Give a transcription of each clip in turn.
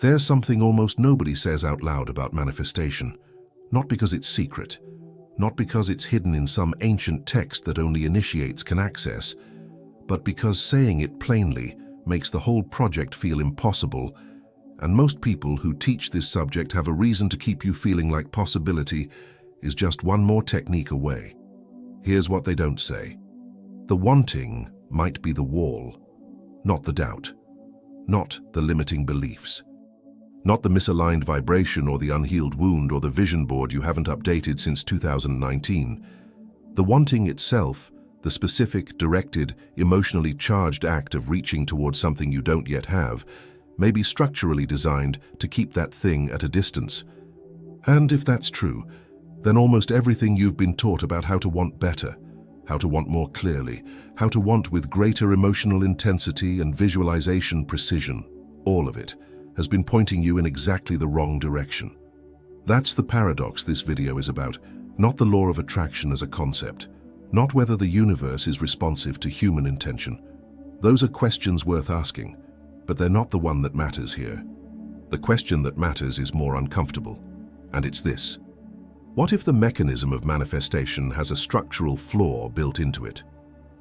There's something almost nobody says out loud about manifestation, not because it's secret, not because it's hidden in some ancient text that only initiates can access, but because saying it plainly makes the whole project feel impossible, and most people who teach this subject have a reason to keep you feeling like possibility is just one more technique away. Here's what they don't say. The wanting might be the wall, not the doubt, not the limiting beliefs, not the misaligned vibration or the unhealed wound or the vision board you haven't updated since 2019. The wanting itself, the specific, directed, emotionally charged act of reaching towards something you don't yet have, may be structurally designed to keep that thing at a distance. And if that's true, then almost everything you've been taught about how to want better, how to want more clearly, how to want with greater emotional intensity and visualization precision, all of it has been pointing you in exactly the wrong direction. That's the paradox this video is about, not the law of attraction as a concept, not whether the universe is responsive to human intention. Those are questions worth asking, but they're not the one that matters here. The question that matters is more uncomfortable, and it's this. What if the mechanism of manifestation has a structural flaw built into it?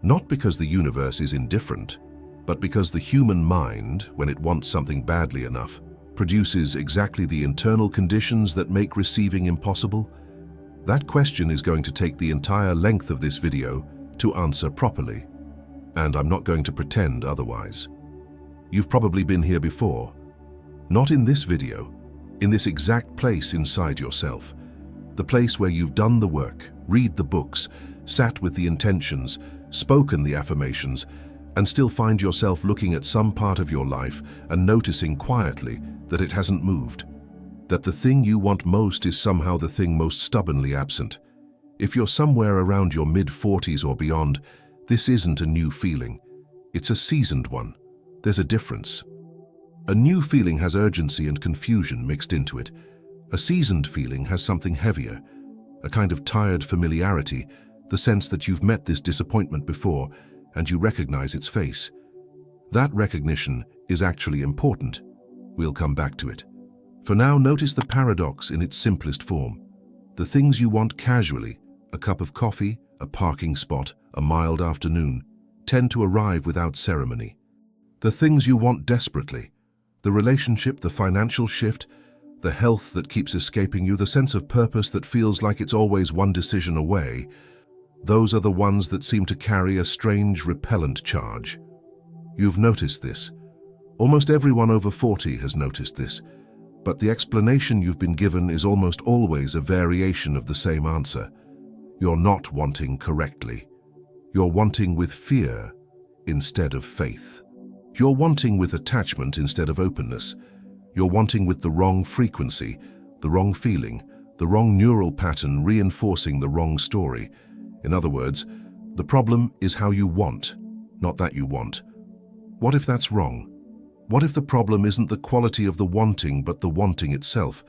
Not because the universe is indifferent, but because the human mind, when it wants something badly enough, produces exactly the internal conditions that make receiving impossible? That question is going to take the entire length of this video to answer properly, and I'm not going to pretend otherwise. You've probably been here before. Not in this video, in this exact place inside yourself. The place where you've done the work, read the books, sat with the intentions, spoken the affirmations, and still find yourself looking at some part of your life and noticing quietly that it hasn't moved, that the thing you want most is somehow the thing most stubbornly absent. If you're somewhere around your mid-40s or beyond, this isn't a new feeling. It's a seasoned one. There's a difference. A new feeling has urgency and confusion mixed into it. A seasoned feeling has something heavier, a kind of tired familiarity, the sense that you've met this disappointment before and you recognize its face. That recognition is actually important. We'll come back to it. For now, notice the paradox in its simplest form. The things you want casually, a cup of coffee, a parking spot, a mild afternoon, tend to arrive without ceremony. The things you want desperately, the relationship, the financial shift, the health that keeps escaping you, the sense of purpose that feels like it's always one decision away, those are the ones that seem to carry a strange repellent charge. You've noticed this. Almost everyone over 40 has noticed this, but the explanation you've been given is almost always a variation of the same answer. You're not wanting correctly. You're wanting with fear instead of faith. You're wanting with attachment instead of openness. You're wanting with the wrong frequency, the wrong feeling, the wrong neural pattern reinforcing the wrong story. In other words, the problem is how you want, not that you want. What if that's wrong? What if the problem isn't the quality of the wanting, but the wanting itself,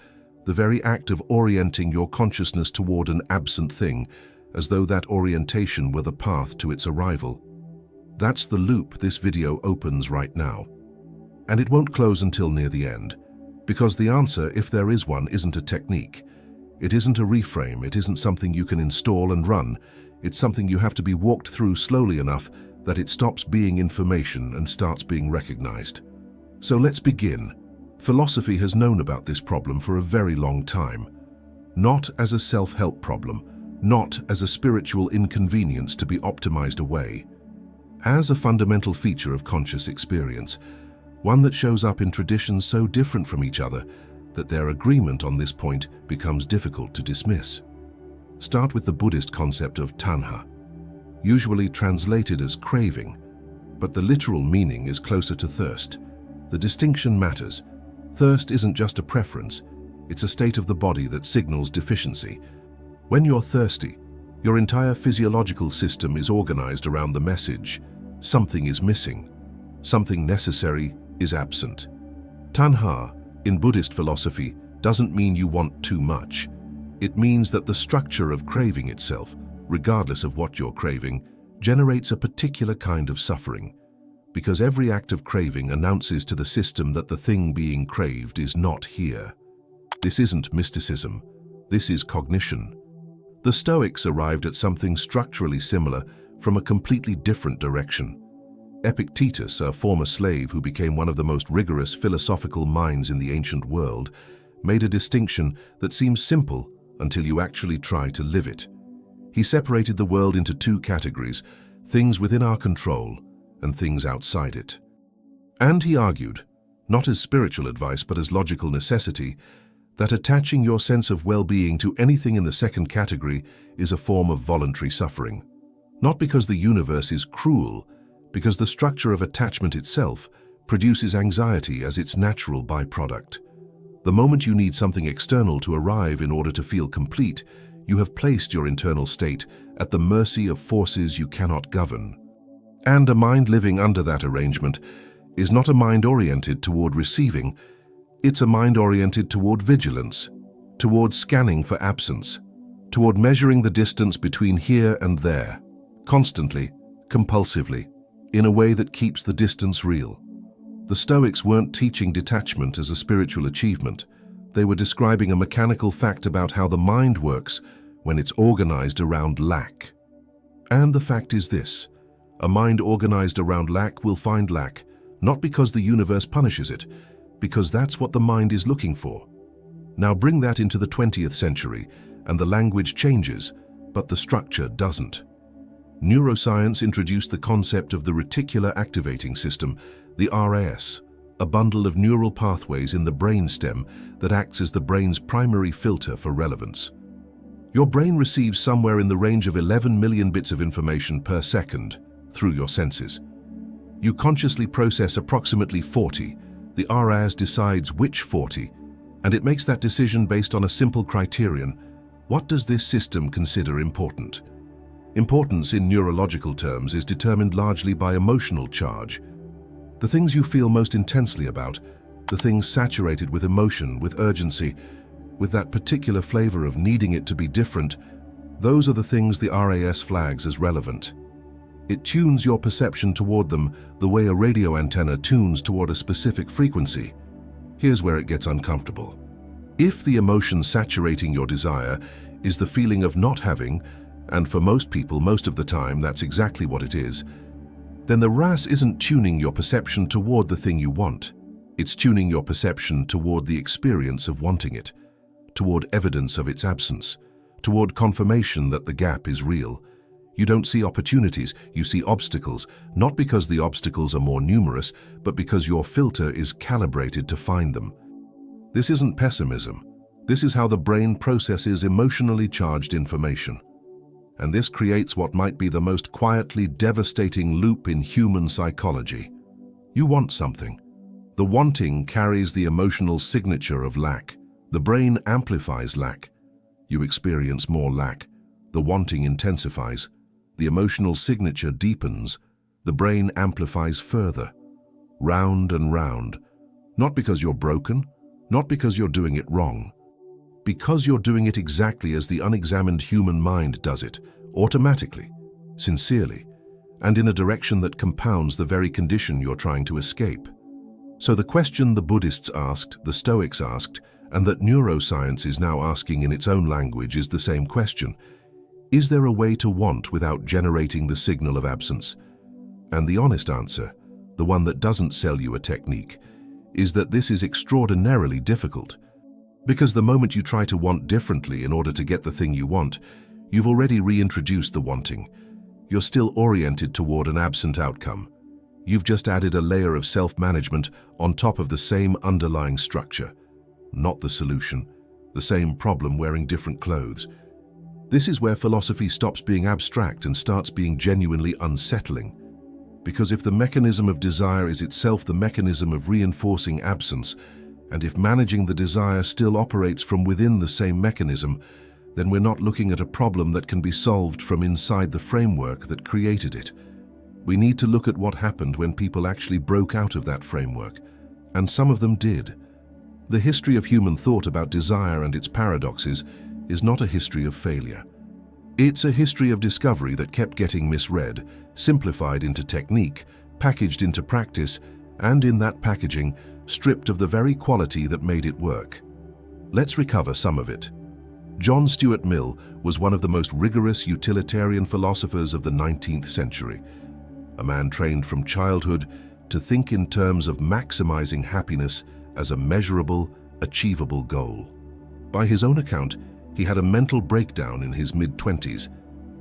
the very act of orienting your consciousness toward an absent thing, as though that orientation were the path to its arrival? That's the loop this video opens right now. And it won't close until near the end, because the answer, if there is one, isn't a technique. It isn't a reframe, it isn't something you can install and run. It's something you have to be walked through slowly enough that it stops being information and starts being recognized. So let's begin. Philosophy has known about this problem for a very long time. Not as a self-help problem, not as a spiritual inconvenience to be optimized away. As a fundamental feature of conscious experience, one that shows up in traditions so different from each other that their agreement on this point becomes difficult to dismiss. Start with the Buddhist concept of tanha, usually translated as craving, but the literal meaning is closer to thirst. The distinction matters. Thirst isn't just a preference, it's a state of the body that signals deficiency. When you're thirsty, your entire physiological system is organized around the message, something is missing, something necessary is absent. Tanha, in Buddhist philosophy, doesn't mean you want too much. It means that the structure of craving itself, regardless of what you're craving, generates a particular kind of suffering. because every act of craving announces to the system that the thing being craved is not here. This isn't mysticism, this is cognition. The Stoics arrived at something structurally similar from a completely different direction. Epictetus, a former slave who became one of the most rigorous philosophical minds in the ancient world, made a distinction that seems simple until you actually try to live it. He separated the world into two categories, things within our control and things outside it. And he argued, not as spiritual advice but as logical necessity, that attaching your sense of well-being to anything in the second category is a form of voluntary suffering. Not because the universe is cruel, because the structure of attachment itself produces anxiety as its natural byproduct. The moment you need something external to arrive in order to feel complete, you have placed your internal state at the mercy of forces you cannot govern. And a mind living under that arrangement is not a mind oriented toward receiving, it's a mind oriented toward vigilance, toward scanning for absence, toward measuring the distance between here and there, constantly, compulsively, in a way that keeps the distance real. The Stoics weren't teaching detachment as a spiritual achievement. They were describing a mechanical fact about how the mind works when it's organized around lack. And the fact is this: a mind organized around lack will find lack, not because the universe punishes it, because that's what the mind is looking for. Now bring that into the 20th century, and the language changes, but the structure doesn't. Neuroscience introduced the concept of the Reticular Activating System, the RAS, a bundle of neural pathways in the brainstem that acts as the brain's primary filter for relevance. Your brain receives somewhere in the range of 11 million bits of information per second through your senses. You consciously process approximately 40. The RAS decides which 40, and it makes that decision based on a simple criterion. What does this system consider important? Importance in neurological terms is determined largely by emotional charge. The things you feel most intensely about, the things saturated with emotion, with urgency, with that particular flavor of needing it to be different, those are the things the RAS flags as relevant. It tunes your perception toward them the way a radio antenna tunes toward a specific frequency. Here's where it gets uncomfortable. If the emotion saturating your desire is the feeling of not having, and for most people most of the time that's exactly what it is, then the RAS isn't tuning your perception toward the thing you want. It's tuning your perception toward the experience of wanting it, toward evidence of its absence, toward confirmation that the gap is real. You don't see opportunities, you see obstacles, not because the obstacles are more numerous, but because your filter is calibrated to find them. This isn't pessimism. This is how the brain processes emotionally charged information. And this creates what might be the most quietly devastating loop in human psychology. You want something. The wanting carries the emotional signature of lack. The brain amplifies lack. You experience more lack. The wanting intensifies. The emotional signature deepens. The brain amplifies further. Round and round. Not because you're broken, not because you're doing it wrong. Because you're doing it exactly as the unexamined human mind does it, automatically, sincerely, and in a direction that compounds the very condition you're trying to escape. So the question the Buddhists asked, the Stoics asked, and that neuroscience is now asking in its own language is the same question. Is there a way to want without generating the signal of absence? And the honest answer, the one that doesn't sell you a technique, is that this is extraordinarily difficult. Because the moment you try to want differently in order to get the thing you want, you've already reintroduced the wanting. You're still oriented toward an absent outcome. You've just added a layer of self-management on top of the same underlying structure. Not the solution, the same problem wearing different clothes. This is where philosophy stops being abstract and starts being genuinely unsettling. Because if the mechanism of desire is itself the mechanism of reinforcing absence, and if managing the desire still operates from within the same mechanism, then we're not looking at a problem that can be solved from inside the framework that created it. We need to look at what happened when people actually broke out of that framework, and some of them did. The history of human thought about desire and its paradoxes is not a history of failure. It's a history of discovery that kept getting misread, simplified into technique, packaged into practice, and in that packaging, stripped of the very quality that made it work. Let's recover some of it. John Stuart Mill was one of the most rigorous utilitarian philosophers of the 19th century, a man trained from childhood to think in terms of maximizing happiness as a measurable, achievable goal. By his own account, he had a mental breakdown in his mid-20s,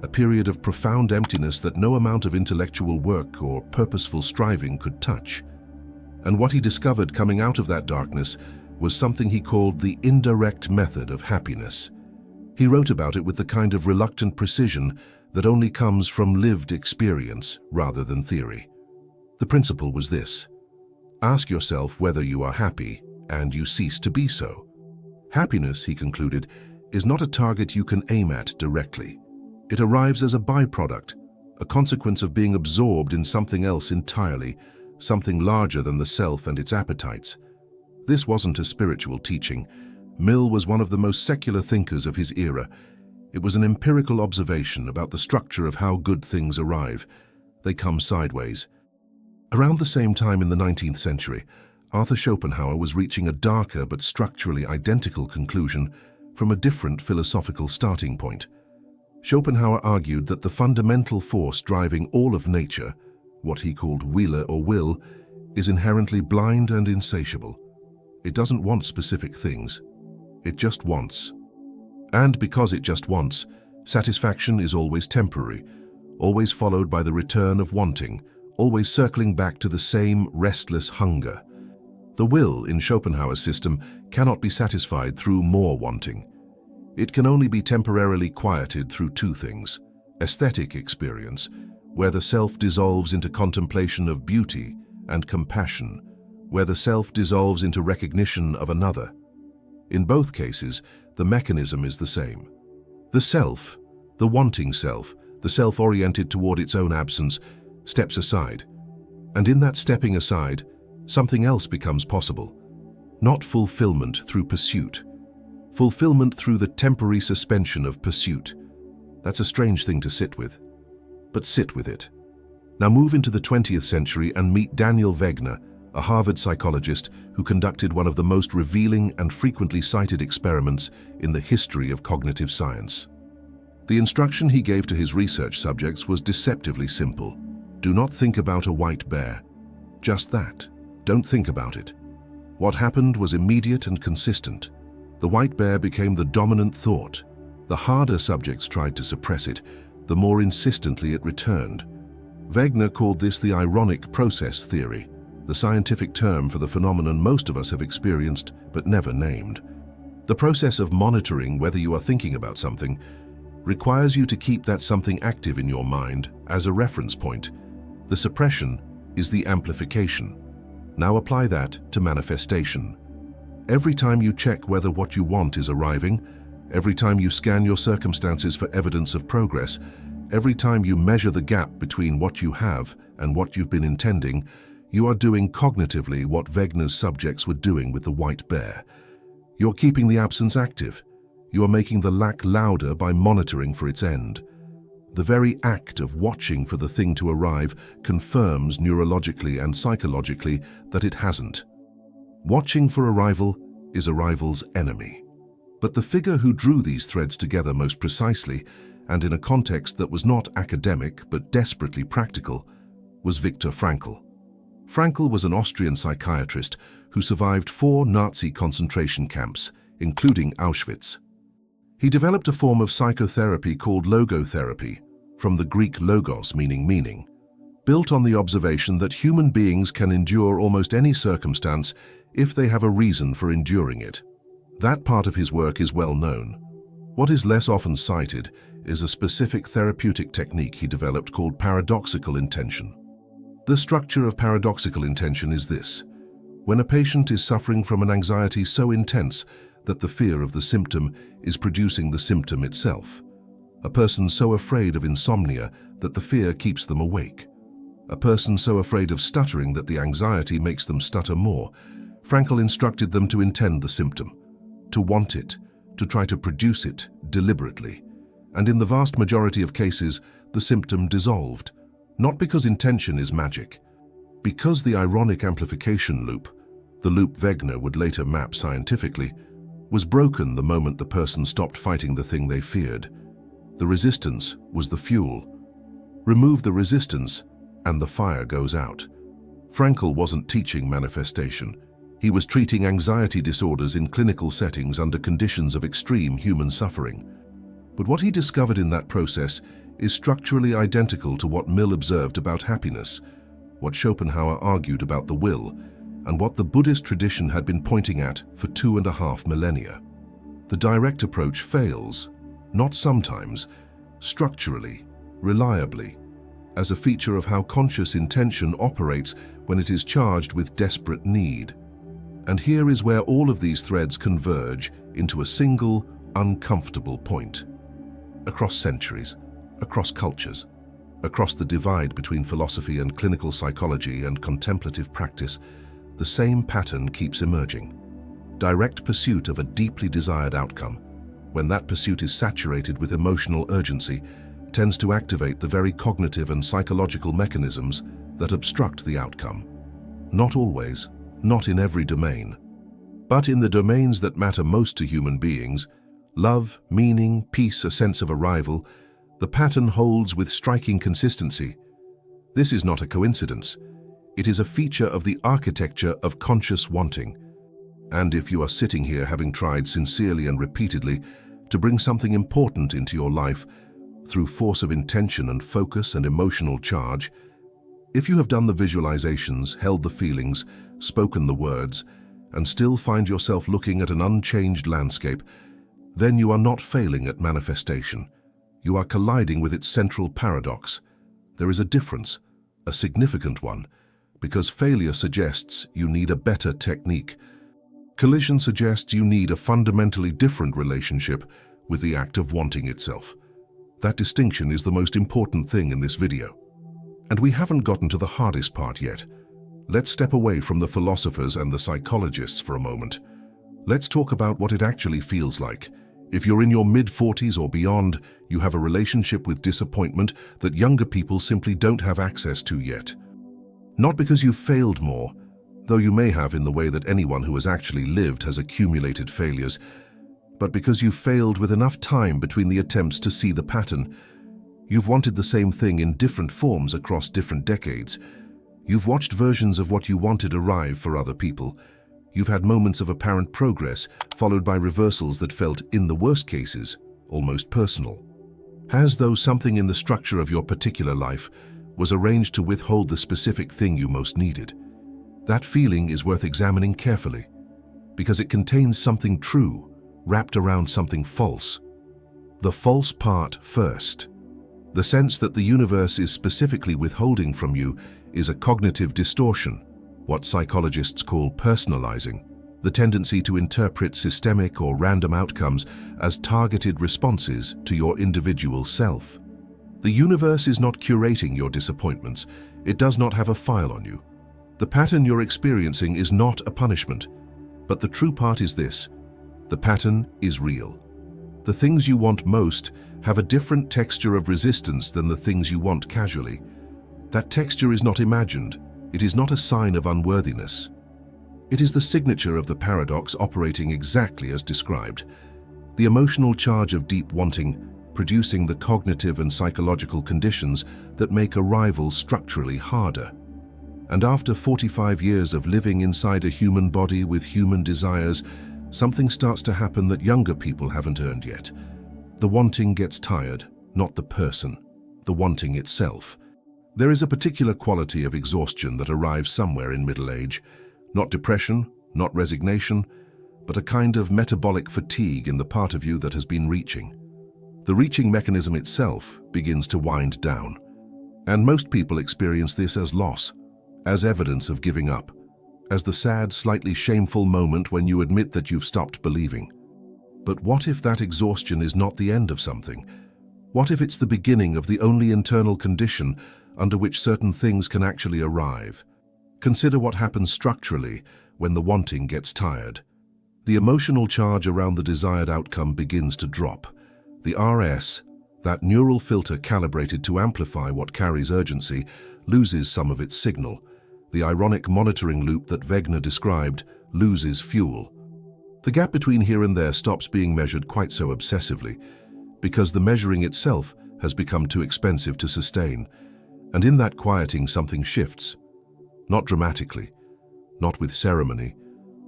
a period of profound emptiness that no amount of intellectual work or purposeful striving could touch. And what he discovered coming out of that darkness was something he called the indirect method of happiness. He wrote about it with the kind of reluctant precision that only comes from lived experience rather than theory. The principle was this: ask yourself whether you are happy, and you cease to be so. Happiness, he concluded, is not a target you can aim at directly. It arrives as a byproduct, a consequence of being absorbed in something else entirely, something larger than the self and its appetites. This wasn't a spiritual teaching. Mill was one of the most secular thinkers of his era. It was an empirical observation about the structure of how good things arrive. They come sideways. Around the same time in the 19th century, Arthur Schopenhauer was reaching a darker but structurally identical conclusion from a different philosophical starting point. Schopenhauer argued that the fundamental force driving all of nature, what he called Wheeler or will, is inherently blind and insatiable. It doesn't want specific things. It just wants. And because it just wants, satisfaction is always temporary, always followed by the return of wanting, always circling back to the same restless hunger. The will in Schopenhauer's system cannot be satisfied through more wanting. It can only be temporarily quieted through two things: aesthetic experience, where the self dissolves into contemplation of beauty, and compassion, where the self dissolves into recognition of another. In both cases, the mechanism is the same. The self, the wanting self, the self oriented toward its own absence, steps aside. And in that stepping aside, something else becomes possible. Not fulfillment through pursuit. Fulfillment through the temporary suspension of pursuit. That's a strange thing to sit with. But sit with it. Now move into the 20th century and meet Daniel Wegner, a Harvard psychologist who conducted one of the most revealing and frequently cited experiments in the history of cognitive science. The instruction he gave to his research subjects was deceptively simple. Do not think about a white bear. Just that. Don't think about it. What happened was immediate and consistent. The white bear became the dominant thought. The harder subjects tried to suppress it, the more insistently it returned. Wegner called this the ironic process theory, the scientific term for the phenomenon most of us have experienced but never named. The process of monitoring whether you are thinking about something requires you to keep that something active in your mind as a reference point. The suppression is the amplification. Now apply that to manifestation. Every time you check whether what you want is arriving, every time you scan your circumstances for evidence of progress, every time you measure the gap between what you have and what you've been intending, you are doing cognitively what Wegner's subjects were doing with the white bear. You're keeping the absence active. You are making the lack louder by monitoring for its end. The very act of watching for the thing to arrive confirms neurologically and psychologically that it hasn't. Watching for arrival is arrival's enemy. But the figure who drew these threads together most precisely, and in a context that was not academic but desperately practical, was Viktor Frankl. Frankl was an Austrian psychiatrist who survived 4 Nazi concentration camps, including Auschwitz. He developed a form of psychotherapy called logotherapy, from the Greek logos meaning meaning, built on the observation that human beings can endure almost any circumstance if they have a reason for enduring it. That part of his work is well known. What is less often cited is a specific therapeutic technique he developed called paradoxical intention. The structure of paradoxical intention is this: when a patient is suffering from an anxiety so intense that the fear of the symptom is producing the symptom itself, a person so afraid of insomnia that the fear keeps them awake, a person so afraid of stuttering that the anxiety makes them stutter more, Frankl instructed them to intend the symptom, to want it, to try to produce it deliberately. And in the vast majority of cases, the symptom dissolved. Not because intention is magic, Because the ironic amplification loop, the loop Wegner would later map scientifically, was broken the moment the person stopped fighting the thing they feared. The resistance was the fuel. Remove the resistance, and the fire goes out. Frankl wasn't teaching manifestation. He was treating anxiety disorders in clinical settings under conditions of extreme human suffering. But what he discovered in that process is structurally identical to what Mill observed about happiness, what Schopenhauer argued about the will, and what the Buddhist tradition had been pointing at for 2.5 millennia. The direct approach fails, not sometimes, structurally, reliably, as a feature of how conscious intention operates when it is charged with desperate need. And here is where all of these threads converge into a single, uncomfortable point. Across centuries, across cultures, across the divide between philosophy and clinical psychology and contemplative practice, the same pattern keeps emerging. Direct pursuit of a deeply desired outcome, when that pursuit is saturated with emotional urgency, tends to activate the very cognitive and psychological mechanisms that obstruct the outcome. Not always, not in every domain, but in the domains that matter most to human beings, love, meaning, peace, a sense of arrival, the pattern holds with striking consistency. This is not a coincidence. It is a feature of the architecture of conscious wanting. And if you are sitting here having tried sincerely and repeatedly to bring something important into your life through force of intention and focus and emotional charge, if you have done the visualizations, held the feelings, spoken the words, and still find yourself looking at an unchanged landscape, then you are not failing at manifestation. You are colliding with its central paradox. There is a difference, a significant one, because failure suggests you need a better technique. Collision suggests you need a fundamentally different relationship with the act of wanting itself. That distinction is the most important thing in this video. And we haven't gotten to the hardest part yet. Let's step away from the philosophers and the psychologists for a moment. Let's talk about what it actually feels like. If you're in your mid-40s or beyond, you have a relationship with disappointment that younger people simply don't have access to yet. Not because you've failed more, though you may have in the way that anyone who has actually lived has accumulated failures, but because you've failed with enough time between the attempts to see the pattern. You've wanted the same thing in different forms across different decades. You've watched versions of what you wanted arrive for other people. You've had moments of apparent progress, followed by reversals that felt, in the worst cases, almost personal. As though something in the structure of your particular life was arranged to withhold the specific thing you most needed. That feeling is worth examining carefully, because it contains something true, wrapped around something false. The false part first. The sense that the universe is specifically withholding from you is a cognitive distortion, what psychologists call personalizing, the tendency to interpret systemic or random outcomes as targeted responses to your individual self. The universe is not curating your disappointments. It does not have a file on you. The pattern you're experiencing is not a punishment. But the true part is this: the pattern is real. The things you want most have a different texture of resistance than the things you want casually. That texture is not imagined. It is not a sign of unworthiness. It is the signature of the paradox operating exactly as described. The emotional charge of deep wanting, producing the cognitive and psychological conditions that make arrival structurally harder. And after 45 years of living inside a human body with human desires, something starts to happen that younger people haven't earned yet. The wanting gets tired, not the person, the wanting itself. There is a particular quality of exhaustion that arrives somewhere in middle age, not depression, not resignation, but a kind of metabolic fatigue in the part of you that has been reaching. The reaching mechanism itself begins to wind down. And most people experience this as loss, as evidence of giving up, as the sad, slightly shameful moment when you admit that you've stopped believing. But what if that exhaustion is not the end of something? What if it's the beginning of the only internal condition under which certain things can actually arrive? Consider what happens structurally when the wanting gets tired. The emotional charge around the desired outcome begins to drop. The RS, that neural filter calibrated to amplify what carries urgency, loses some of its signal. The ironic monitoring loop that Wegner described loses fuel. The gap between here and there stops being measured quite so obsessively, because the measuring itself has become too expensive to sustain, and in that quieting something shifts. Not dramatically, not with ceremony,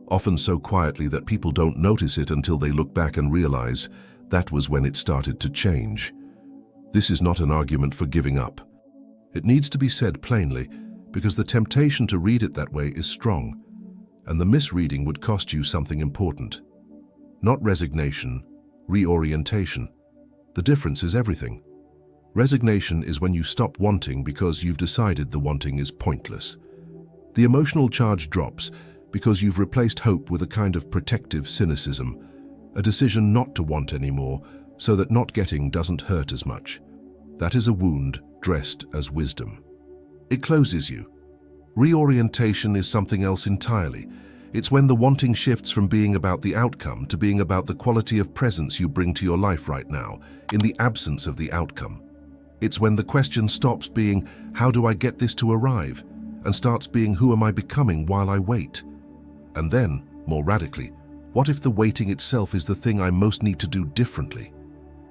often so quietly that people don't notice it until they look back and realize that was when it started to change. This is not an argument for giving up. It needs to be said plainly, because the temptation to read it that way is strong, and the misreading would cost you something important. Not resignation, reorientation. The difference is everything. Resignation is when you stop wanting because you've decided the wanting is pointless. The emotional charge drops because you've replaced hope with a kind of protective cynicism, a decision not to want anymore so that not getting doesn't hurt as much. That is a wound dressed as wisdom. It closes you. Reorientation is something else entirely. It's when the wanting shifts from being about the outcome to being about the quality of presence you bring to your life right now, in the absence of the outcome. It's when the question stops being, how do I get this to arrive, and starts being, who am I becoming while I wait? And then, more radically, what if the waiting itself is the thing I most need to do differently?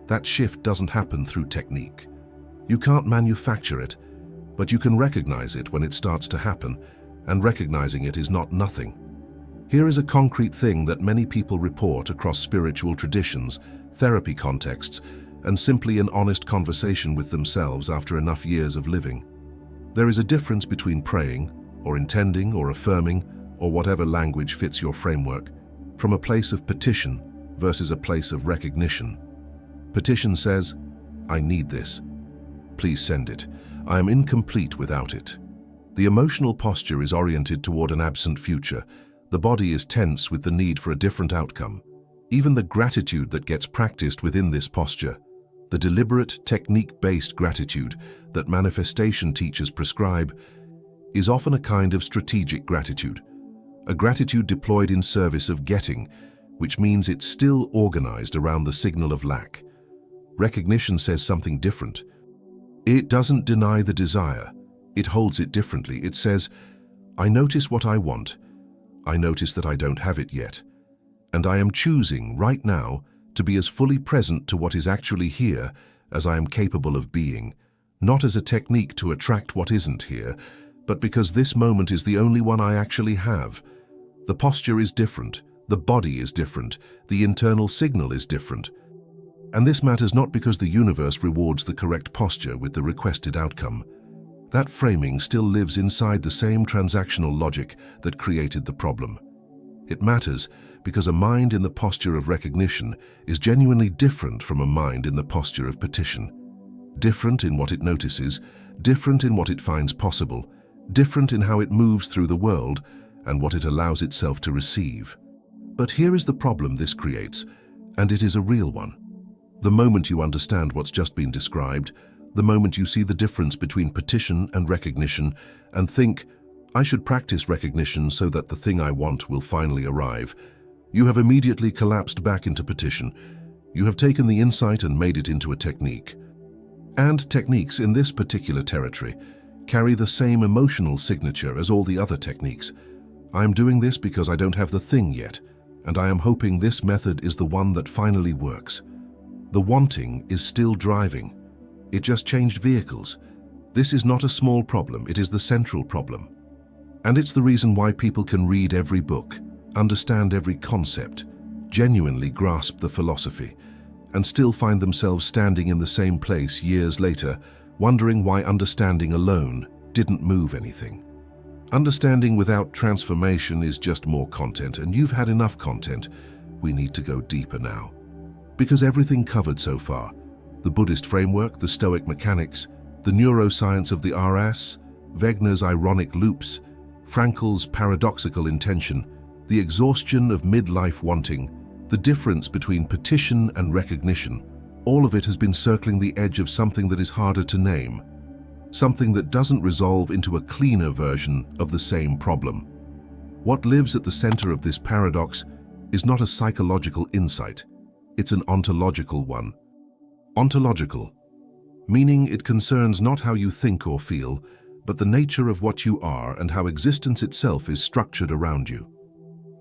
That shift doesn't happen through technique. You can't manufacture it, but you can recognize it when it starts to happen, and recognizing it is not nothing. Here is a concrete thing that many people report across spiritual traditions, therapy contexts, and simply an honest conversation with themselves after enough years of living. There is a difference between praying, or intending, or affirming, or whatever language fits your framework, from a place of petition versus a place of recognition. Petition says, I need this. Please send it. I am incomplete without it. The emotional posture is oriented toward an absent future. The body is tense with the need for a different outcome. Even the gratitude that gets practiced within this posture, the deliberate, technique-based gratitude that manifestation teachers prescribe, is often a kind of strategic gratitude, a gratitude deployed in service of getting, which means it's still organized around the signal of lack. Recognition says something different. It doesn't deny the desire. It holds it differently. It says, I notice what I want. I notice that I don't have it yet. And I am choosing right now to be as fully present to what is actually here as I am capable of being, not as a technique to attract what isn't here, but because this moment is the only one I actually have. The posture is different, the body is different, the internal signal is different. And this matters not because the universe rewards the correct posture with the requested outcome. That framing still lives inside the same transactional logic that created the problem. It matters because a mind in the posture of recognition is genuinely different from a mind in the posture of petition. Different in what it notices, different in what it finds possible, different in how it moves through the world and what it allows itself to receive. But here is the problem this creates, and it is a real one. The moment you understand what's just been described, the moment you see the difference between petition and recognition and think, I should practice recognition so that the thing I want will finally arrive, you have immediately collapsed back into petition. You have taken the insight and made it into a technique. And techniques in this particular territory carry the same emotional signature as all the other techniques. I am doing this because I don't have the thing yet, and I am hoping this method is the one that finally works. The wanting is still driving. It just changed vehicles. This is not a small problem, it is the central problem. And it's the reason why people can read every book, understand every concept, genuinely grasp the philosophy, and still find themselves standing in the same place years later, wondering why understanding alone didn't move anything. Understanding without transformation is just more content, and you've had enough content. We need to go deeper now. Because everything covered so far, the Buddhist framework, the Stoic mechanics, the neuroscience of the RS, Wegner's ironic loops, Frankl's paradoxical intention, the exhaustion of midlife wanting, the difference between petition and recognition, all of it has been circling the edge of something that is harder to name, something that doesn't resolve into a cleaner version of the same problem. What lives at the center of this paradox is not a psychological insight, it's an ontological one. Ontological, meaning it concerns not how you think or feel, but the nature of what you are and how existence itself is structured around you.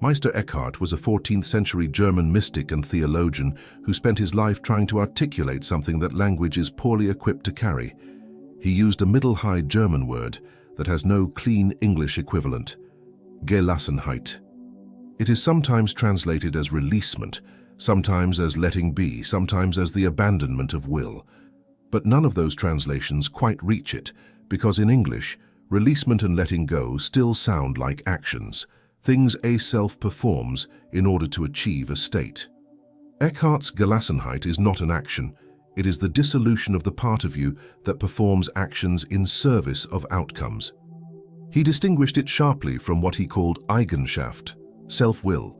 Meister Eckhart was a 14th century German mystic and theologian who spent his life trying to articulate something that language is poorly equipped to carry. He used a middle-high German word that has no clean English equivalent: Gelassenheit. It is sometimes translated as releasement, sometimes as letting be, sometimes as the abandonment of will. But none of those translations quite reach it, because in English, releasement and letting go still sound like actions, things a self performs in order to achieve a state. Eckhart's Gelassenheit is not an action, it is the dissolution of the part of you that performs actions in service of outcomes. He distinguished it sharply from what he called Eigenschaft, self-will,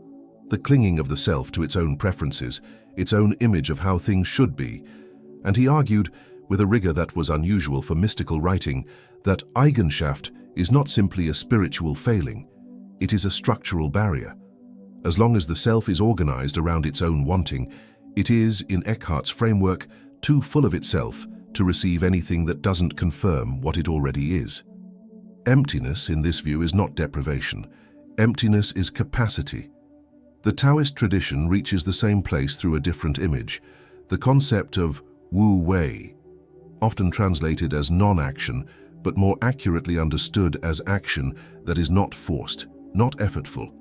the clinging of the self to its own preferences, its own image of how things should be, and he argued, with a rigor that was unusual for mystical writing, that Eigenschaft is not simply a spiritual failing, it is a structural barrier. As long as the self is organized around its own wanting, it is, in Eckhart's framework, too full of itself to receive anything that doesn't confirm what it already is. Emptiness, in this view, is not deprivation. Emptiness is capacity. The Taoist tradition reaches the same place through a different image, the concept of Wu Wei, often translated as non-action, but more accurately understood as action that is not forced, not effortful,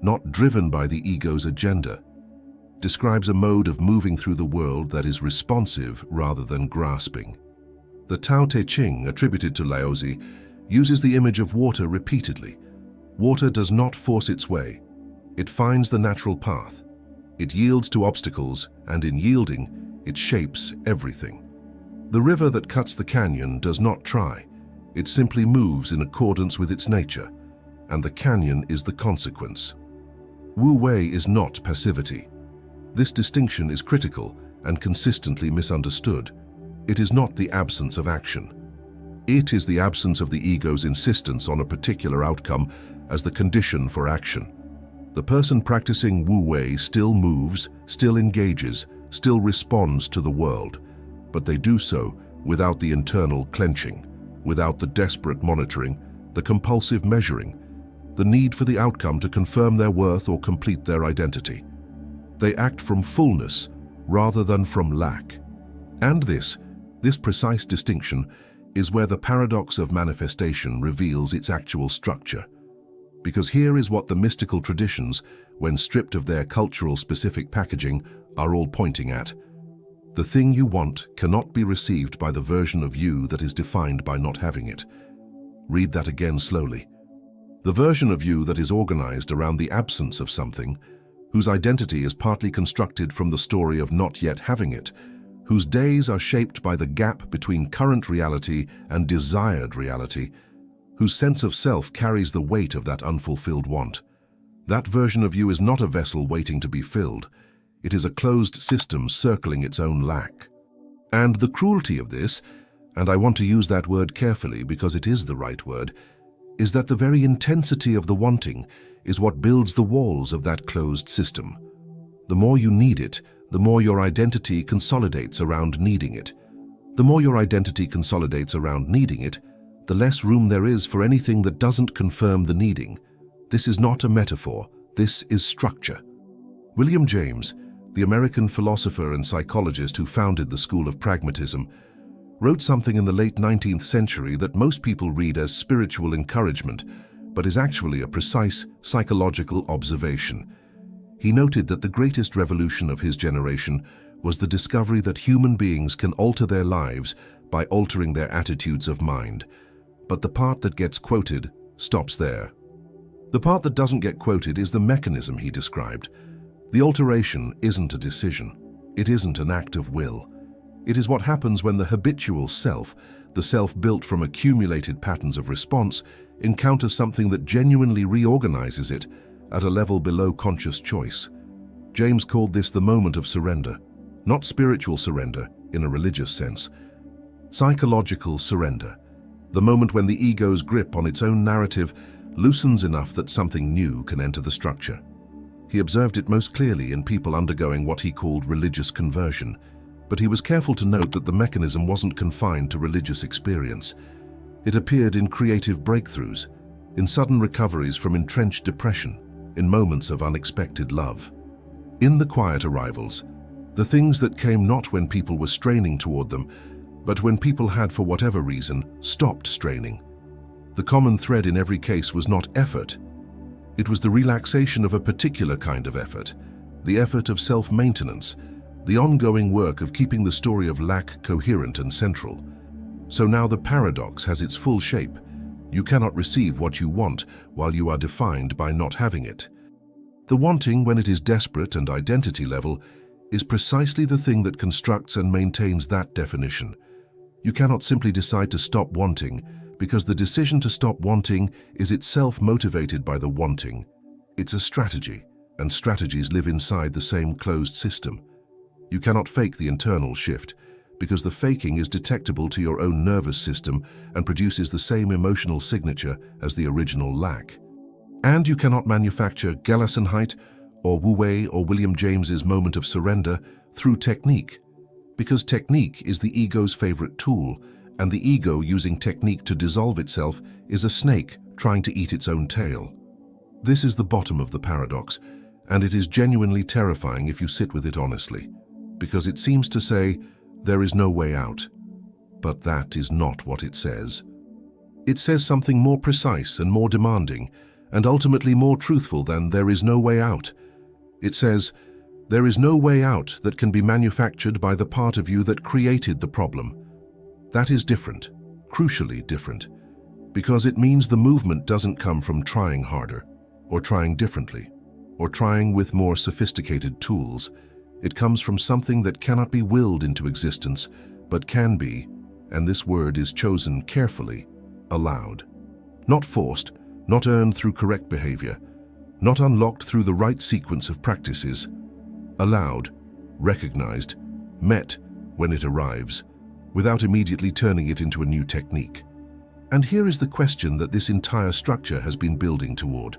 not driven by the ego's agenda, describes a mode of moving through the world that is responsive rather than grasping. The Tao Te Ching, attributed to Laozi, uses the image of water repeatedly. Water does not force its way. It finds the natural path. It yields to obstacles, and in yielding, it shapes everything. The river that cuts the canyon does not try. It simply moves in accordance with its nature, and the canyon is the consequence. Wu Wei is not passivity. This distinction is critical and consistently misunderstood. It is not the absence of action. It is the absence of the ego's insistence on a particular outcome as the condition for action. The person practicing Wu Wei still moves, still engages, still responds to the world, but they do so without the internal clenching, without the desperate monitoring, the compulsive measuring, the need for the outcome to confirm their worth or complete their identity. They act from fullness rather than from lack. And this precise distinction is where the paradox of manifestation reveals its actual structure. Because here is what the mystical traditions, when stripped of their cultural specific packaging, are all pointing at. The thing you want cannot be received by the version of you that is defined by not having it. Read that again slowly. The version of you that is organized around the absence of something, whose identity is partly constructed from the story of not yet having it, whose days are shaped by the gap between current reality and desired reality, whose sense of self carries the weight of that unfulfilled want. That version of you is not a vessel waiting to be filled. It is a closed system circling its own lack. And the cruelty of this, and I want to use that word carefully because it is the right word, is that the very intensity of the wanting is what builds the walls of that closed system. The more you need it, the more your identity consolidates around needing it. The more your identity consolidates around needing it, the less room there is for anything that doesn't confirm the needing. This is not a metaphor, this is structure. William James, the American philosopher and psychologist who founded the School of Pragmatism, wrote something in the late 19th century that most people read as spiritual encouragement, but is actually a precise psychological observation. He noted that the greatest revolution of his generation was the discovery that human beings can alter their lives by altering their attitudes of mind. But the part that gets quoted stops there. The part that doesn't get quoted is the mechanism he described. The alteration isn't a decision. It isn't an act of will. It is what happens when the habitual self, the self built from accumulated patterns of response, encounters something that genuinely reorganizes it at a level below conscious choice. James called this the moment of surrender, not spiritual surrender in a religious sense. Psychological surrender, the moment when the ego's grip on its own narrative loosens enough that something new can enter the structure. He observed it most clearly in people undergoing what he called religious conversion, but he was careful to note that the mechanism wasn't confined to religious experience. It appeared in creative breakthroughs, in sudden recoveries from entrenched depression, in moments of unexpected love. In the quiet arrivals, the things that came not when people were straining toward them, but when people had, for whatever reason, stopped straining. The common thread in every case was not effort. It was the relaxation of a particular kind of effort, the effort of self-maintenance, the ongoing work of keeping the story of lack coherent and central. So now the paradox has its full shape. You cannot receive what you want while you are defined by not having it. The wanting, when it is desperate and identity level, is precisely the thing that constructs and maintains that definition. You cannot simply decide to stop wanting, because the decision to stop wanting is itself motivated by the wanting. It's a strategy, and strategies live inside the same closed system. You cannot fake the internal shift, because the faking is detectable to your own nervous system and produces the same emotional signature as the original lack. And you cannot manufacture Gelassenheit or Wu Wei or William James's moment of surrender through technique, because technique is the ego's favorite tool, and the ego using technique to dissolve itself is a snake trying to eat its own tail. This is the bottom of the paradox, and it is genuinely terrifying if you sit with it honestly, because it seems to say, there is no way out. But that is not what it says. It says something more precise and more demanding, and ultimately more truthful than there is no way out. It says, there is no way out that can be manufactured by the part of you that created the problem. That is different, crucially different, because it means the movement doesn't come from trying harder, or trying differently, or trying with more sophisticated tools. It comes from something that cannot be willed into existence, but can be, and this word is chosen carefully, allowed. Not forced, not earned through correct behavior, not unlocked through the right sequence of practices. Allowed, recognized, met when it arrives, without immediately turning it into a new technique. And here is the question that this entire structure has been building toward,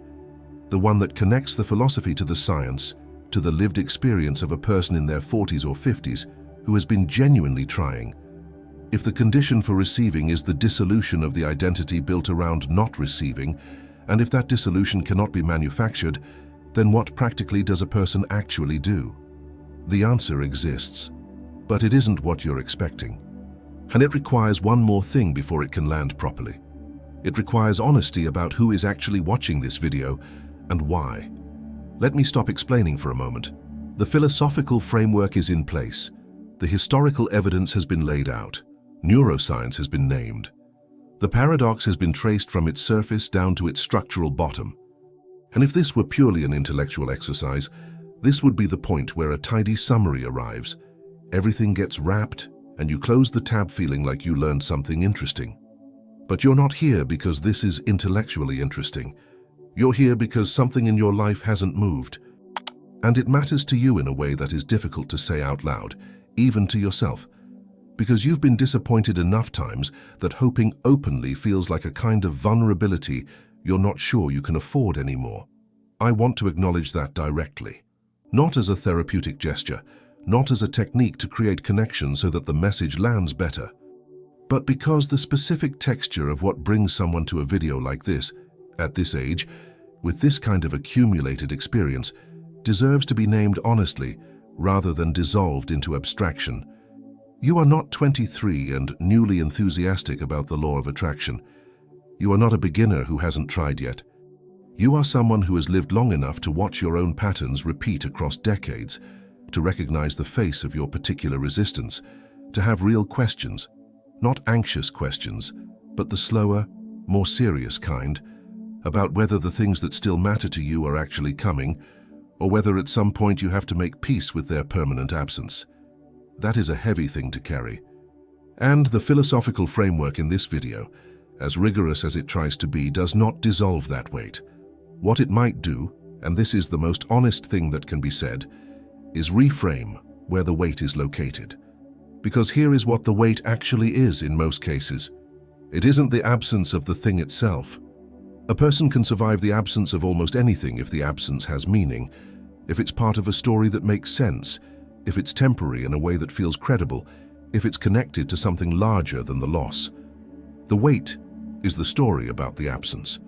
the one that connects the philosophy to the science, to the lived experience of a person in their 40s or 50s who has been genuinely trying. If the condition for receiving is the dissolution of the identity built around not receiving, and if that dissolution cannot be manufactured, then what practically does a person actually do? The answer exists, but it isn't what you're expecting. And it requires one more thing before it can land properly. It requires honesty about who is actually watching this video and why. Let me stop explaining for a moment. The philosophical framework is in place. The historical evidence has been laid out. Neuroscience has been named. The paradox has been traced from its surface down to its structural bottom. And if this were purely an intellectual exercise, this would be the point where a tidy summary arrives. Everything gets wrapped, and you close the tab feeling like you learned something interesting. But you're not here because this is intellectually interesting. You're here because something in your life hasn't moved. And it matters to you in a way that is difficult to say out loud, even to yourself. Because you've been disappointed enough times that hoping openly feels like a kind of vulnerability you're not sure you can afford anymore. I want to acknowledge that directly. Not as a therapeutic gesture, not as a technique to create connection so that the message lands better, but because the specific texture of what brings someone to a video like this, at this age, with this kind of accumulated experience, deserves to be named honestly rather than dissolved into abstraction. You are not 23 and newly enthusiastic about the law of attraction. You are not a beginner who hasn't tried yet. You are someone who has lived long enough to watch your own patterns repeat across decades, to recognize the face of your particular resistance, to have real questions, not anxious questions, but the slower, more serious kind, about whether the things that still matter to you are actually coming, or whether at some point you have to make peace with their permanent absence. That is a heavy thing to carry. And the philosophical framework in this video, as rigorous as it tries to be, does not dissolve that weight. What it might do, and this is the most honest thing that can be said, is reframe where the weight is located. Because here is what the weight actually is in most cases. It isn't the absence of the thing itself. A person can survive the absence of almost anything if the absence has meaning, if it's part of a story that makes sense, if it's temporary in a way that feels credible, if it's connected to something larger than the loss. The weight is the story about the absence.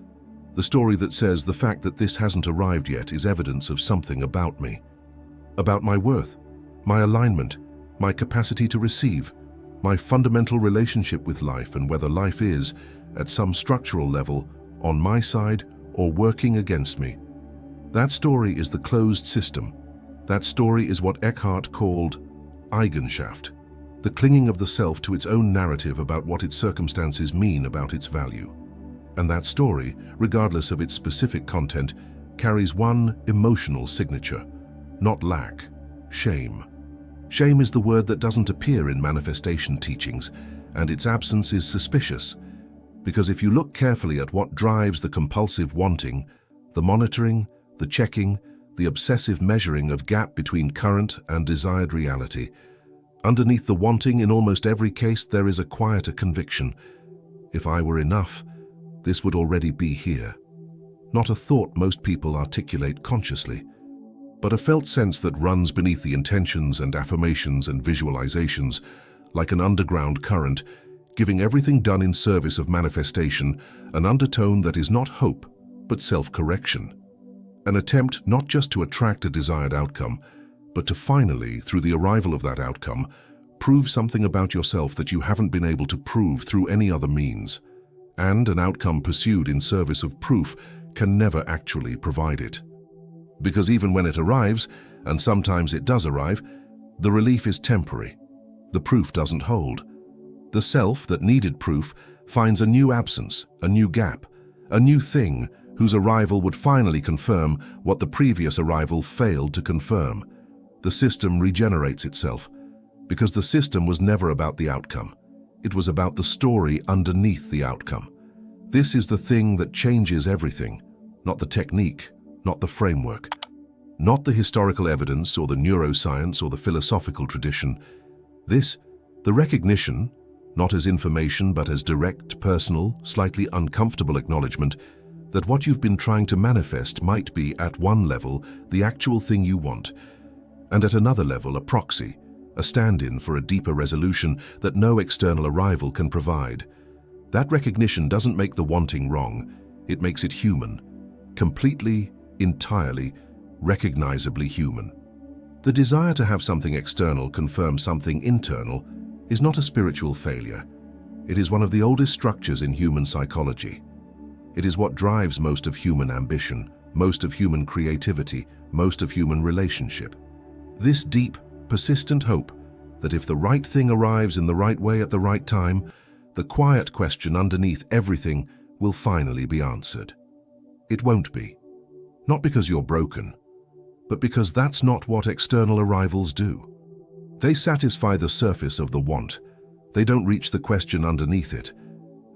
The story that says the fact that this hasn't arrived yet is evidence of something about me. About my worth, my alignment, my capacity to receive, my fundamental relationship with life, and whether life is, at some structural level, on my side or working against me. That story is the closed system. That story is what Eckhart called Eigenschaft, the clinging of the self to its own narrative about what its circumstances mean about its value. And that story, regardless of its specific content, carries one emotional signature: not lack, shame. Shame is the word that doesn't appear in manifestation teachings, and its absence is suspicious, because if you look carefully at what drives the compulsive wanting, the monitoring, the checking, the obsessive measuring of gap between current and desired reality, underneath the wanting in almost every case there is a quieter conviction: if I were enough, this would already be here. Not a thought most people articulate consciously, but a felt sense that runs beneath the intentions and affirmations and visualizations like an underground current, giving everything done in service of manifestation an undertone that is not hope, but self-correction. An attempt not just to attract a desired outcome, but to finally, through the arrival of that outcome, prove something about yourself that you haven't been able to prove through any other means. And an outcome pursued in service of proof can never actually provide it. Because even when it arrives, and sometimes it does arrive, the relief is temporary. The proof doesn't hold. The self that needed proof finds a new absence, a new gap, a new thing whose arrival would finally confirm what the previous arrival failed to confirm. The system regenerates itself, because the system was never about the outcome. It was about the story underneath the outcome. This is the thing that changes everything, not the technique, not the framework, not the historical evidence or the neuroscience or the philosophical tradition. This, the recognition, not as information but as direct, personal, slightly uncomfortable acknowledgement that what you've been trying to manifest might be, at one level, the actual thing you want, and at another level, a proxy, a stand-in for a deeper resolution that no external arrival can provide. That recognition doesn't make the wanting wrong, it makes it human, completely, entirely, recognizably human. The desire to have something external confirm something internal is not a spiritual failure. It is one of the oldest structures in human psychology. It is what drives most of human ambition, most of human creativity, most of human relationship. This deep, persistent hope that if the right thing arrives in the right way at the right time, the quiet question underneath everything will finally be answered. It won't be. Not because you're broken, but because that's not what external arrivals do. They satisfy the surface of the want. They don't reach the question underneath it.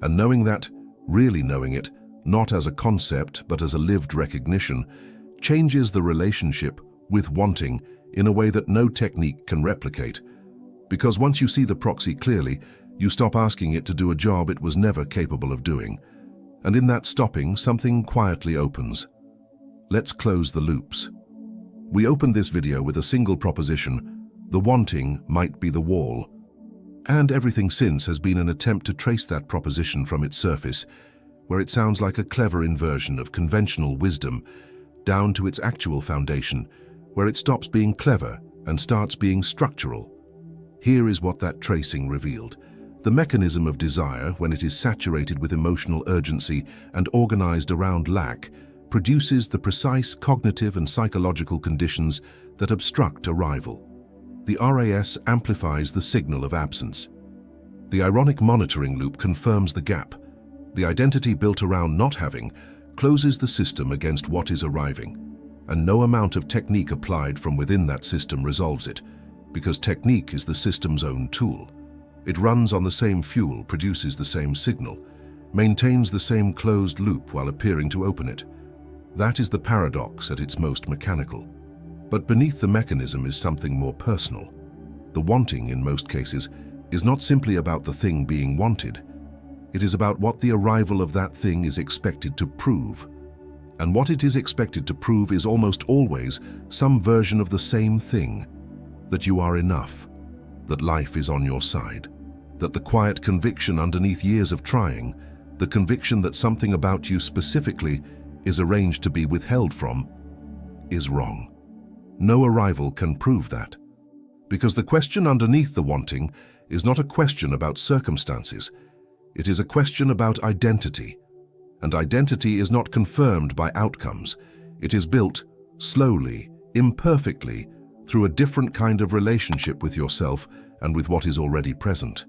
And knowing that, really knowing it, not as a concept but as a lived recognition, changes the relationship with wanting in a way that no technique can replicate. Because once you see the proxy clearly, you stop asking it to do a job it was never capable of doing. And in that stopping, something quietly opens. Let's close the loops. We opened this video with a single proposition: the wanting might be the wall. And everything since has been an attempt to trace that proposition from its surface, where it sounds like a clever inversion of conventional wisdom, down to its actual foundation, where it stops being clever and starts being structural. Here is what that tracing revealed. The mechanism of desire, when it is saturated with emotional urgency and organized around lack, produces the precise cognitive and psychological conditions that obstruct arrival. The RAS amplifies the signal of absence. The ironic monitoring loop confirms the gap. The identity built around not having closes the system against what is arriving, and no amount of technique applied from within that system resolves it, because technique is the system's own tool. It runs on the same fuel, produces the same signal, maintains the same closed loop while appearing to open it. That is the paradox at its most mechanical. But beneath the mechanism is something more personal. The wanting, in most cases, is not simply about the thing being wanted. It is about what the arrival of that thing is expected to prove. And what it is expected to prove is almost always some version of the same thing: that you are enough, that life is on your side, that the quiet conviction underneath years of trying, the conviction that something about you specifically is arranged to be withheld from, is wrong. No arrival can prove that. Because the question underneath the wanting is not a question about circumstances. It is a question about identity. And identity is not confirmed by outcomes. It is built slowly, imperfectly, through a different kind of relationship with yourself and with what is already present.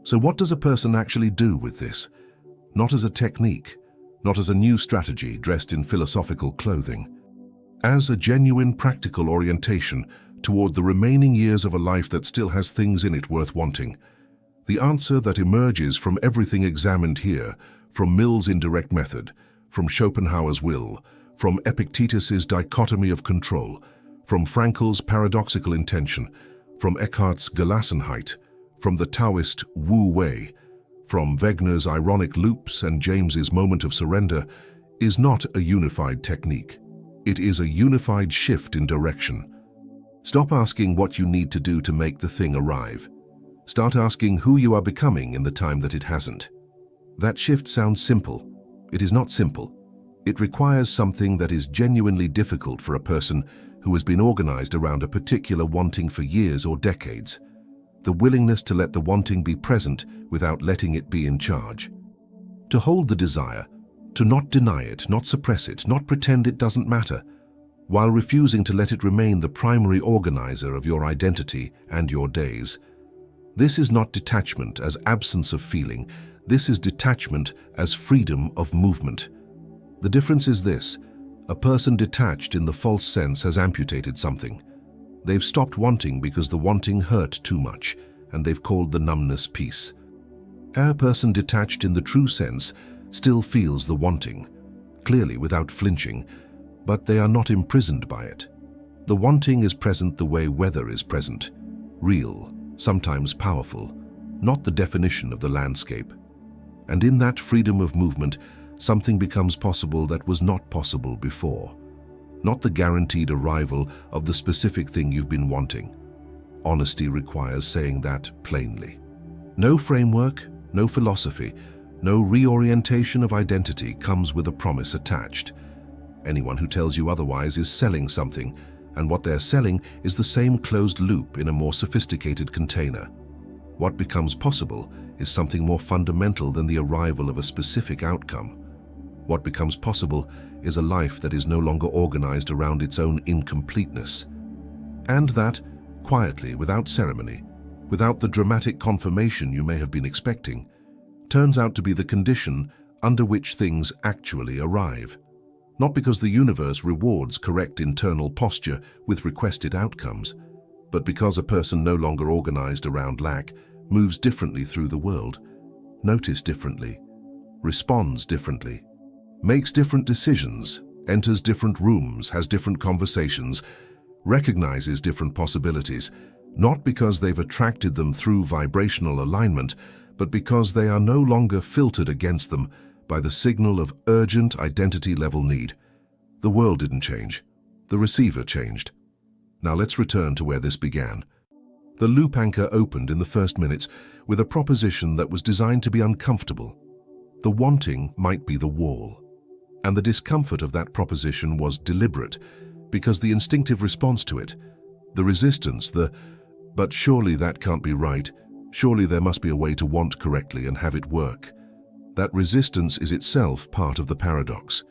So what does a person actually do with this? Not as a technique, not as a new strategy dressed in philosophical clothing. As a genuine practical orientation toward the remaining years of a life that still has things in it worth wanting. The answer that emerges from everything examined here, from Mill's indirect method, from Schopenhauer's will, from Epictetus's dichotomy of control, from Frankl's paradoxical intention, from Eckhart's Gelassenheit, from the Taoist Wu Wei, from Wegner's ironic loops and James's moment of surrender, is not a unified technique. It is a unified shift in direction. Stop asking what you need to do to make the thing arrive. Start asking who you are becoming in the time that it hasn't. That shift sounds simple. It is not simple. It requires something that is genuinely difficult for a person who has been organized around a particular wanting for years or decades. The willingness to let the wanting be present without letting it be in charge. To hold the desire, to not deny it, not suppress it, not pretend it doesn't matter, while refusing to let it remain the primary organizer of your identity and your days. This is not detachment as absence of feeling. This is detachment as freedom of movement. The difference is this: a person detached in the false sense has amputated something. They've stopped wanting because the wanting hurt too much, and they've called the numbness peace. A person detached in the true sense still feels the wanting, clearly without flinching, but they are not imprisoned by it. The wanting is present the way weather is present, real, sometimes powerful, not the definition of the landscape. And in that freedom of movement, something becomes possible that was not possible before. Not the guaranteed arrival of the specific thing you've been wanting. Honesty requires saying that plainly. No framework, no philosophy, no reorientation of identity comes with a promise attached. Anyone who tells you otherwise is selling something, and what they're selling is the same closed loop in a more sophisticated container. What becomes possible is something more fundamental than the arrival of a specific outcome. What becomes possible is a life that is no longer organized around its own incompleteness. And that, quietly, without ceremony, without the dramatic confirmation you may have been expecting, turns out to be the condition under which things actually arrive. Not because the universe rewards correct internal posture with requested outcomes, but because a person no longer organized around lack moves differently through the world, notices differently, responds differently, makes different decisions, enters different rooms, has different conversations, recognizes different possibilities, not because they've attracted them through vibrational alignment, but because they are no longer filtered against them by the signal of urgent identity-level need. The world didn't change. The receiver changed. Now let's return to where this began. The loop anchor opened in the first minutes with a proposition that was designed to be uncomfortable. The wanting might be the wall. And the discomfort of that proposition was deliberate, because the instinctive response to it, the resistance, but surely that can't be right, surely there must be a way to want correctly and have it work. That resistance is itself part of the paradox.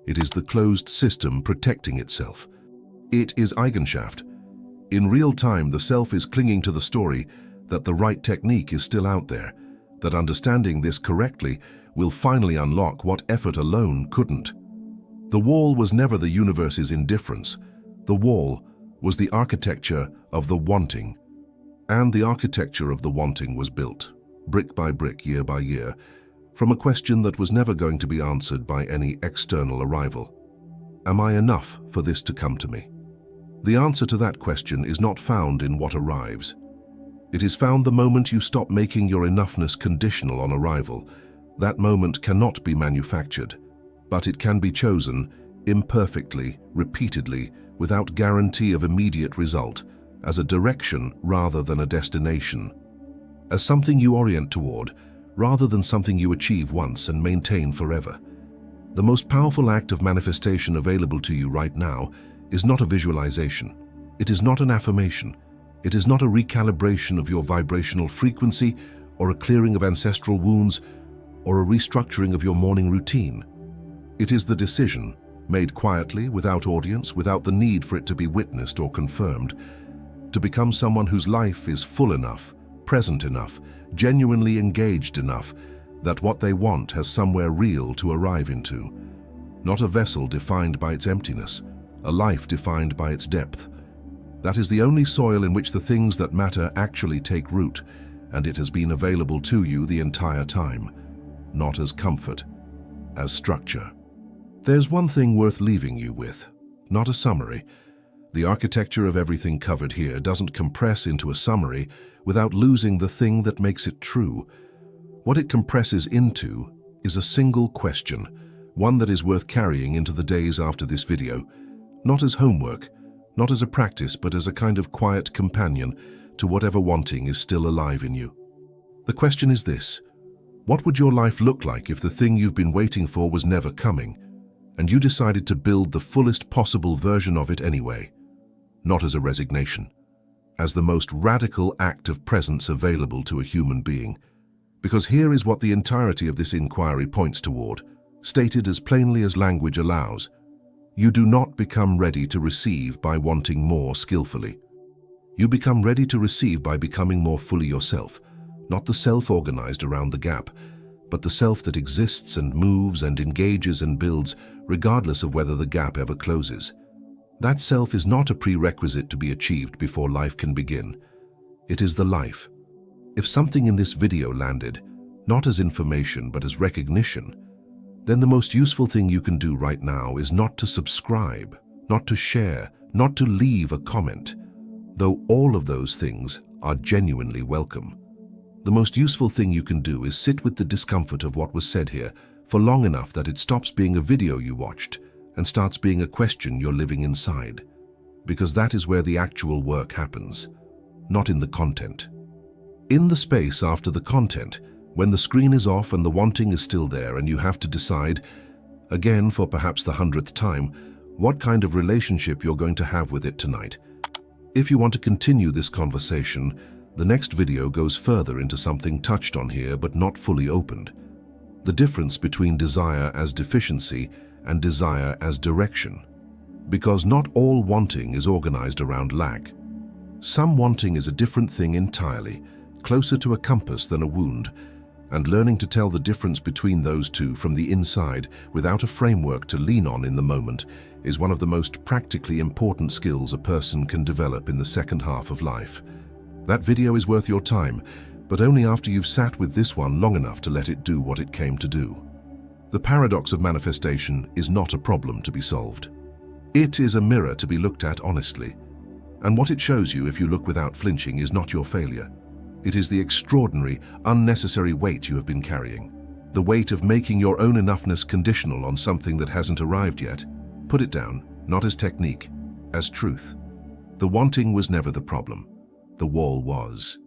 It is the closed system protecting itself. It is Eigenschaft. In real time, the self is clinging to the story that the right technique is still out there, that understanding this correctly will finally unlock what effort alone couldn't. The wall was never the universe's indifference. The wall was the architecture of the wanting. And the architecture of the wanting was built, brick by brick, year by year, from a question that was never going to be answered by any external arrival. Am I enough for this to come to me? The answer to that question is not found in what arrives. It is found the moment you stop making your enoughness conditional on arrival. That moment cannot be manufactured, but it can be chosen imperfectly, repeatedly, without guarantee of immediate result, as a direction rather than a destination. As something you orient toward, rather than something you achieve once and maintain forever. The most powerful act of manifestation available to you right now is not a visualization. It is not an affirmation. It is not a recalibration of your vibrational frequency or a clearing of ancestral wounds or a restructuring of your morning routine. It is the decision, made quietly, without audience, without the need for it to be witnessed or confirmed, to become someone whose life is full enough, present enough, genuinely engaged enough, that what they want has somewhere real to arrive into. Not a vessel defined by its emptiness, a life defined by its depth. That is the only soil in which the things that matter actually take root, and it has been available to you the entire time, not as comfort, as structure. There's one thing worth leaving you with, not a summary. The architecture of everything covered here doesn't compress into a summary without losing the thing that makes it true. What it compresses into is a single question, one that is worth carrying into the days after this video, not as homework, not as a practice, but as a kind of quiet companion to whatever wanting is still alive in you. The question is this: what would your life look like if the thing you've been waiting for was never coming, and you decided to build the fullest possible version of it anyway? Not as a resignation, as the most radical act of presence available to a human being. Because here is what the entirety of this inquiry points toward, stated as plainly as language allows. You do not become ready to receive by wanting more skillfully. You become ready to receive by becoming more fully yourself, not the self organized around the gap, but the self that exists and moves and engages and builds regardless of whether the gap ever closes. That self is not a prerequisite to be achieved before life can begin. It is the life. If something in this video landed, not as information but as recognition, then the most useful thing you can do right now is not to subscribe, not to share, not to leave a comment, though all of those things are genuinely welcome. The most useful thing you can do is sit with the discomfort of what was said here for long enough that it stops being a video you watched and starts being a question you're living inside. Because that is where the actual work happens, not in the content. In the space after the content, when the screen is off and the wanting is still there and you have to decide, again for perhaps the 100th time, what kind of relationship you're going to have with it tonight. If you want to continue this conversation, the next video goes further into something touched on here but not fully opened. The difference between desire as deficiency and desire as direction. Because not all wanting is organized around lack. Some wanting is a different thing entirely, closer to a compass than a wound, and learning to tell the difference between those two from the inside without a framework to lean on in the moment is one of the most practically important skills a person can develop in the second half of life. That video is worth your time, but only after you've sat with this one long enough to let it do what it came to do. The paradox of manifestation is not a problem to be solved. It is a mirror to be looked at honestly, and what it shows you if you look without flinching is not your failure. It is the extraordinary, unnecessary weight you have been carrying. The weight of making your own enoughness conditional on something that hasn't arrived yet. Put it down, not as technique, as truth. The wanting was never the problem. The wall was.